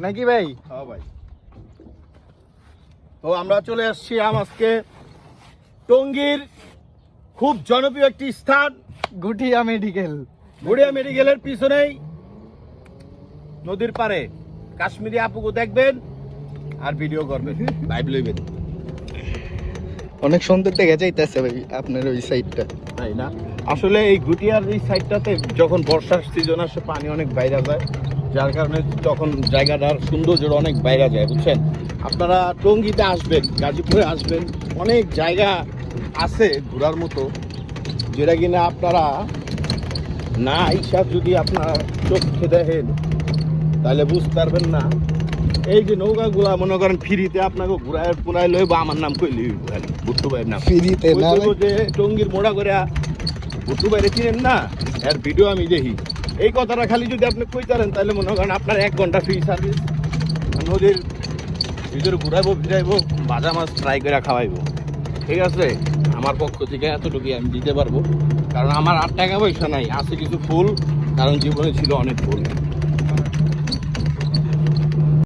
নাকি ভাই? হ্যাঁ ভাই। তো আমরা চলে আসছি আজকে টঙ্গীর খুব জনপ্রিয় একটি স্থান, গুটিয়া মেডিকেল। গুড়িয়া মেডিকেলের পিছনেই নদীর পাড়ে কাশ্মীরি আপুকে দেখবেন আর ভিডিও করবেন, লাইভ লইবেন। অনেক সুন্দর দেখা যাইতেছে ভাই আপনার ওই সাইডটা। তাই না? আসলে এই গুটিয়ার এই সাইডটাতে যখন বর্ষার সিজন আসে পানি অনেক বাইরে যায়, যার কারণে তখন জায়গাটার সৌন্দর্য অনেক বাইরে যায়, বুঝছেন? আপনারা টঙ্গীতে আসবেন, গাজীপুরে আসবেন, অনেক জায়গা আছে ঘোরার মতো, যেটা কিনা আপনারা না হিসাব যদি আপনার চোখে দেখেন তাহলে বুঝতে পারবেন না। এই যে নৌকাগুলা মনে করেন ফ্রিতে আপনাকে ঘুরায় পুরাই লইব, আমার নাম কইলি বুট্টু ভাইয়ের নাম ফ্রিতে না ভাই? যে টঙ্গীর মোড়া করে বুট্টু ভাইরে চিনেন না, এর ভিডিও আমি দেখি। এই কথাটা খালি যদি আপনি কইতারেন তাহলে মনে করেন আপনার 1 ঘন্টা ফ্রি সার্ভিস, নদীর ভিতরে ঘুরাইবো ফিরাইবো, ভাজা মাছ ফ্রাই করে খাওয়াইবো। ঠিক আছে? আমার পক্ষ থেকে এতটুকুই আমি দিতে পারবো, কারণ আমার আর টাকা পয়সা নাই, আছে কিছু ফুল, কারণ জীবনে ছিল অনেক ফুল।